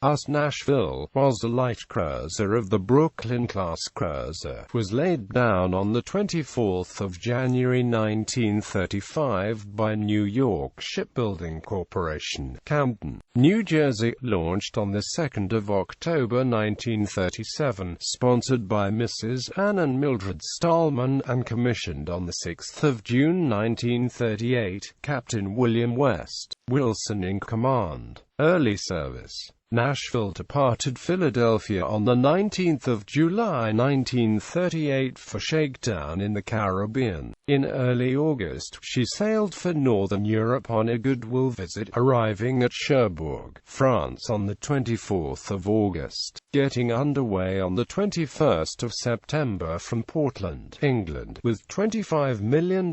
USS Nashville was a light cruiser of the Brooklyn-class cruiser. It was laid down on the 24th of January 1935 by New York Shipbuilding Corporation, Camden, New Jersey. Launched on the 2nd of October 1937, sponsored by Mrs. Ann and Mildred Stallman, and commissioned on the 6th of June 1938. Captain William West Wilson in command. Early service. Nashville departed Philadelphia on the 19th of July 1938 for shakedown in the Caribbean. In early August, she sailed for Northern Europe on a goodwill visit, arriving at Cherbourg, France on the 24th of August, getting underway on the 21st of September from Portland, England, with $25 million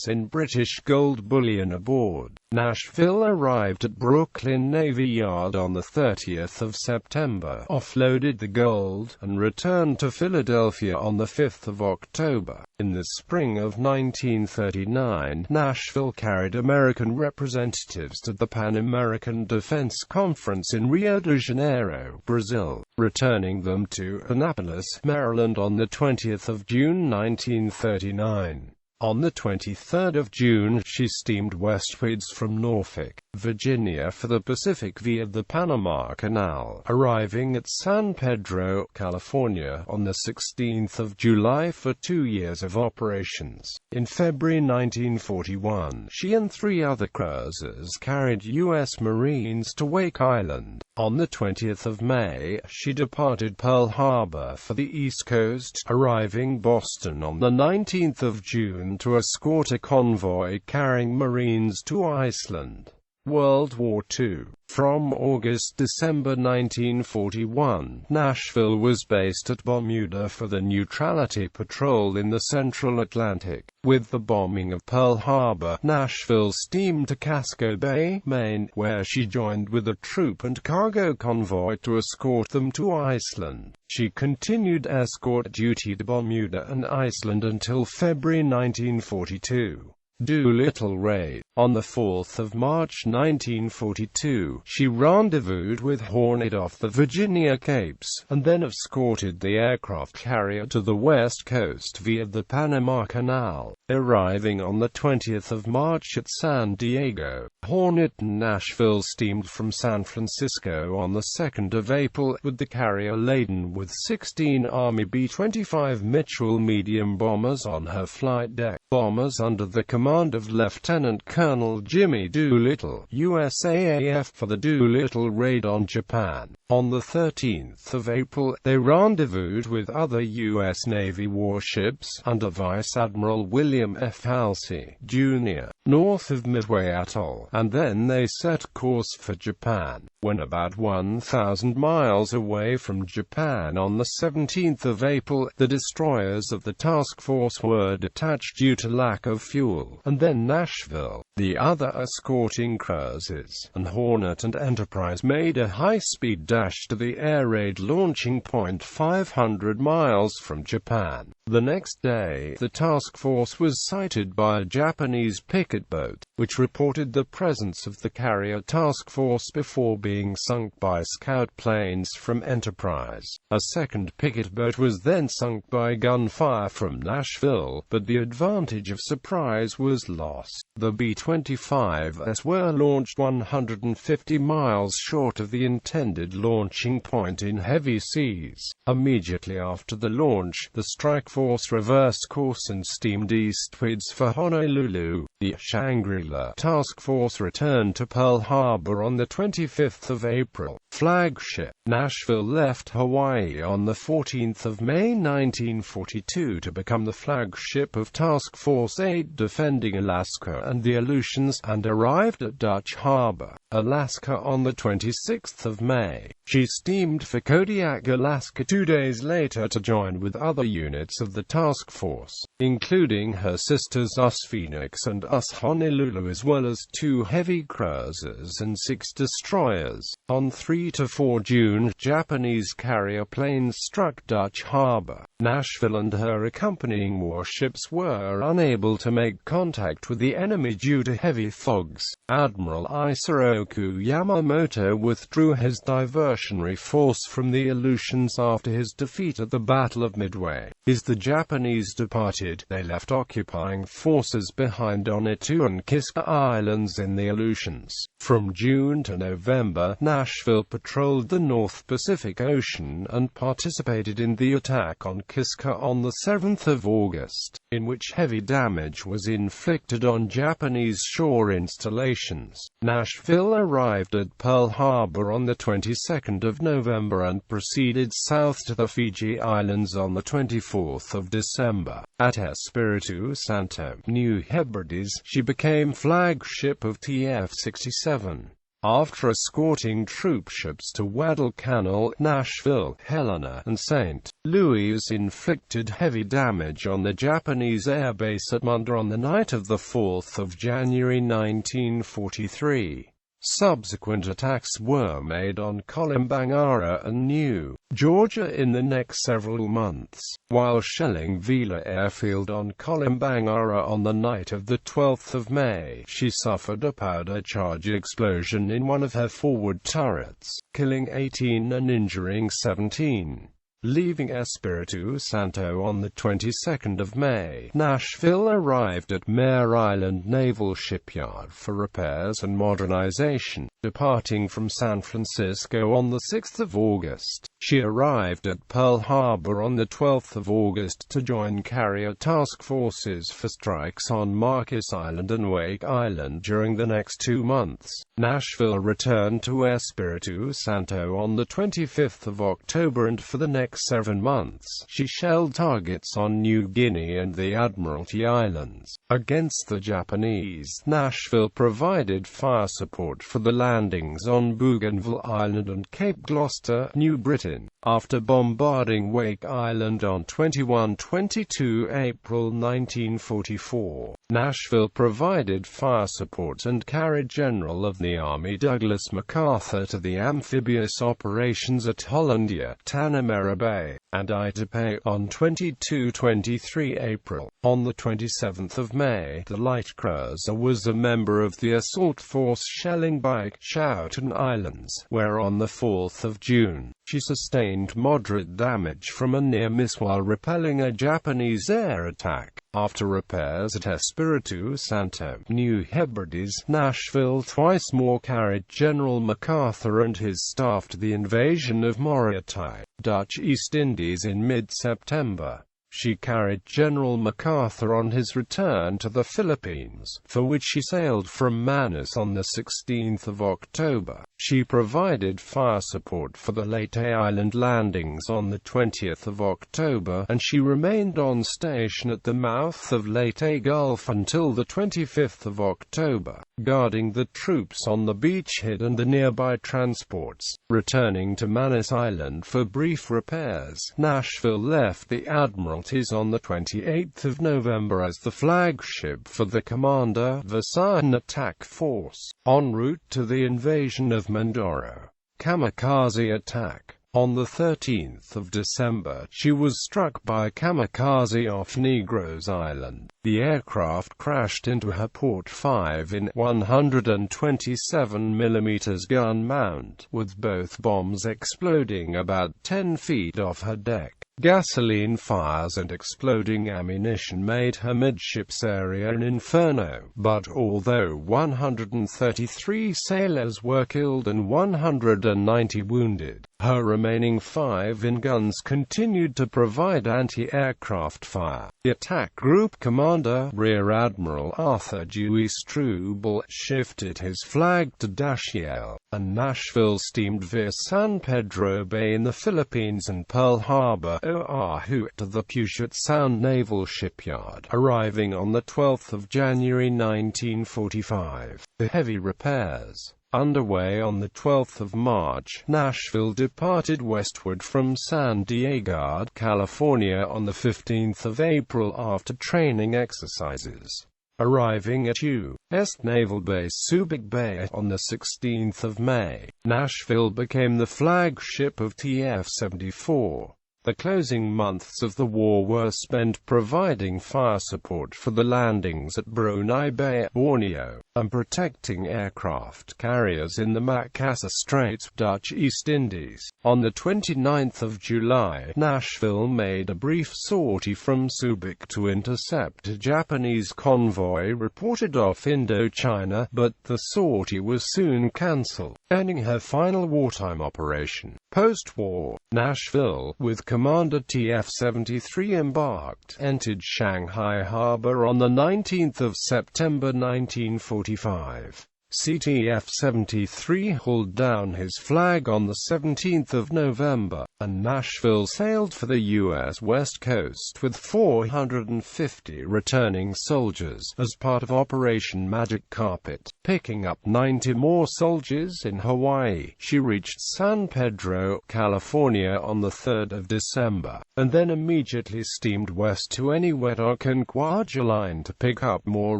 in British gold bullion aboard. Nashville arrived at Brooklyn Navy Yard on the 30th of September, offloaded the gold, and returned to Philadelphia on the 5th of October. In the spring of 1939, Nashville carried American representatives to the Pan American Defense Conference in Rio de Janeiro, Brazil, returning them to Annapolis, Maryland on the 20th of June 1939. On the 23rd of June, she steamed westwards from Norfolk, Virginia for the Pacific via the Panama Canal, arriving at San Pedro, California, on the 16th of July for 2 years of operations. In February 1941, she and 3 other cruisers carried U.S. Marines to Wake Island. On the 20th of May, she departed Pearl Harbor for the East Coast, arriving Boston on the 19th of June to escort a convoy carrying Marines to Iceland. World War II. From August-December 1941, Nashville was based at Bermuda for the Neutrality Patrol in the Central Atlantic. With the bombing of Pearl Harbor, Nashville steamed to Casco Bay, Maine, where she joined with a troop and cargo convoy to escort them to Iceland. She continued escort duty to Bermuda and Iceland until February 1942. Doolittle raid. On the 4th of March 1942, she rendezvoused with Hornet off the Virginia Capes, and then escorted the aircraft carrier to the west coast via the Panama Canal. Arriving on the 20th of March at San Diego, Hornet and Nashville steamed from San Francisco on the 2nd of April, with the carrier laden with 16 Army B-25 Mitchell medium bombers on her flight deck. Bombers under the command of Lieutenant Colonel Jimmy Doolittle, USAAF, for the Doolittle raid on Japan. On the 13th of April, they rendezvoused with other U.S. Navy warships, under Vice Admiral William F. Halsey, Jr., north of Midway Atoll, and then they set course for Japan. When about 1,000 miles away from Japan on the 17th of April, the destroyers of the task force were detached due to lack of fuel, and then Nashville, the other escorting cruisers, and Hornet and Enterprise made a high-speed dash to the air raid launching point 500 miles from Japan. The next day, the task force was sighted by a Japanese picket boat, which reported the presence of the carrier task force before being sunk by scout planes from Enterprise. A second picket boat was then sunk by gunfire from Nashville, but the advantage of surprise was lost. The B-25s were launched 150 miles short of the intended launching point in heavy seas. Immediately after the launch, the strike force reversed course and steamed eastwards for Honolulu. The Shangri-La task force returned to Pearl Harbor on the 25th of April. Flagship. Nashville left Hawaii on the 14th of May 1942 to become the flagship of Task Force 8 defending Alaska and the Aleutians, and arrived at Dutch Harbor, Alaska on the 26th of May. She steamed for Kodiak, Alaska 2 days later to join with other units of the task force, including her sisters USS Phoenix and USS Honolulu, as well as 2 heavy cruisers and 6 destroyers. On 3 to 4 June, Japanese carrier planes struck Dutch harbor. Nashville and her accompanying warships were unable to make contact with the enemy due to heavy fogs. Admiral Isoroku Yamamoto withdrew his diversionary force from the Aleutians after his defeat at the Battle of Midway. As the Japanese departed, they left occupying forces behind on Itu and Kiska Islands in the Aleutians. From June to November, Nashville patrolled the North Pacific Ocean and participated in the attack on Kiska on the 7th of August, in which heavy damage was inflicted on Japanese shore installations. Nashville arrived at Pearl Harbor on the 22nd of November and proceeded south to the Fiji Islands on the 24th of December. At Espiritu Santo, New Hebrides, she became flagship of TF-67. After escorting troopships to Guadalcanal, Nashville, Helena, and St. Louis inflicted heavy damage on the Japanese airbase at Munda on the night of the 4th of January 1943. Subsequent attacks were made on Kolombangara and New Georgia in the next several months. While shelling Vila Airfield on Kolombangara on the night of the 12th of May, she suffered a powder charge explosion in one of her forward turrets, killing 18 and injuring 17. Leaving Espiritu Santo on the 22nd of May, Nashville arrived at Mare Island Naval Shipyard for repairs and modernization. Departing from San Francisco on the 6th of August, she arrived at Pearl Harbor on the 12th of August to join carrier task forces for strikes on Marcus Island and Wake Island during the next 2 months. Nashville returned to Espiritu Santo on the 25th of October, and for the next 7 months, she shelled targets on New Guinea and the Admiralty Islands. Against the Japanese, Nashville provided fire support for the landings on Bougainville Island and Cape Gloucester, New Britain. After bombarding Wake Island on 21–22 April 1944, Nashville provided fire support and carried General of the Army Douglas MacArthur to the amphibious operations at Hollandia, Tanamera Bay, and Itape on 22–23 April. On the 27th of May, the light cruiser was a member of the assault force shelling Bike, Schouten Islands, where on the 4th of June, she sustained moderate damage from a near miss while repelling a Japanese air attack. After repairs at Espiritu Santo, New Hebrides, Nashville twice more carried General MacArthur and his staff to the invasion of Moriatai, Dutch East Indies in mid-September. She carried General MacArthur on his return to the Philippines, for which she sailed from Manus on the 16th of October. She provided fire support for the Leyte Island landings on the 20th of October, and she remained on station at the mouth of Leyte Gulf until the 25th of October, guarding the troops on the beachhead and the nearby transports. Returning to Manus Island for brief repairs, Nashville left the Admiralties on the 28th of November as the flagship for the Kamikaze Attack force, en route to the invasion of Mindoro. Kamikaze Attack. On the 13th of December, she was struck by a kamikaze off Negros Island. The aircraft crashed into her port 5 in 127mm gun mount, with both bombs exploding about 10 feet off her deck. Gasoline fires and exploding ammunition made her midships area an inferno, but although 133 sailors were killed and 190 wounded, her remaining 5 guns continued to provide anti-aircraft fire. The attack group commander, Rear Admiral Arthur Dewey Struble, shifted his flag to Dashiell, and Nashville steamed via San Pedro Bay in the Philippines and Pearl Harbor, Oahu, to the Puget Sound Naval Shipyard, arriving on the 12th of January 1945. The heavy repairs underway on the 12th of March, Nashville departed westward from San Diego, California on the 15th of April after training exercises. Arriving at U.S. Naval Base Subic Bay on the 16th of May, Nashville became the flagship of TF-74. The closing months of the war were spent providing fire support for the landings at Brunei Bay, Borneo, and protecting aircraft carriers in the Makassar Straits, Dutch East Indies. On the 29th of July, Nashville made a brief sortie from Subic to intercept a Japanese convoy reported off Indochina, but the sortie was soon cancelled, ending her final wartime operation. Post-war, Nashville, with Commander TF-73 embarked, entered Shanghai Harbor on the 19th of September 1945. TF-73 hauled down his flag on the 17th of November, and Nashville sailed for the U.S. West Coast with 450 returning soldiers as part of Operation Magic Carpet. Picking up 90 more soldiers in Hawaii, she reached San Pedro, California on the 3rd of December, and then immediately steamed west to Eniwetok Kwajalein to pick up more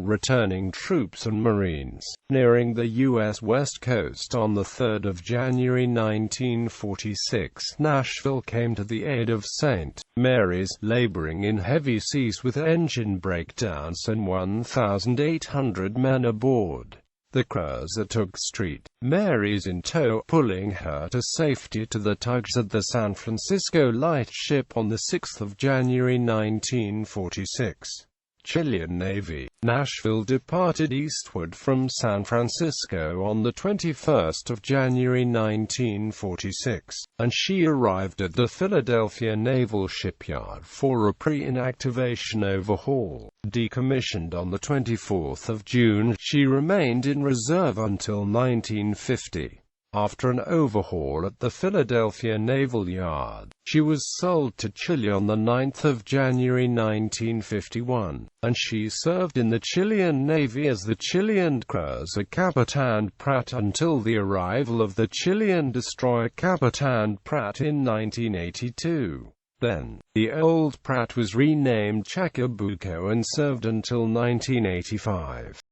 returning troops and Marines. Nearing the U.S. West Coast on the 3rd of January 1946, Nashville came to the aid of St. Mary's, laboring in heavy seas with engine breakdowns and 1,800 men aboard. The cruiser took St. Mary's in tow, pulling her to safety to the tugs at the San Francisco Lightship on the 6th of January 1946. Chilean Navy. Nashville departed eastward from San Francisco on the 21st of January 1946, and she arrived at the Philadelphia Naval Shipyard for a pre-inactivation overhaul. Decommissioned on the 24th of June, she remained in reserve until 1950. After an overhaul at the Philadelphia Naval Yard, she was sold to Chile on the 9th of January 1951, and she served in the Chilean Navy as the Chilean cruiser Capitan Prat until the arrival of the Chilean destroyer Capitan Prat in 1982. Then, the old Prat was renamed Chacabuco and served until 1985.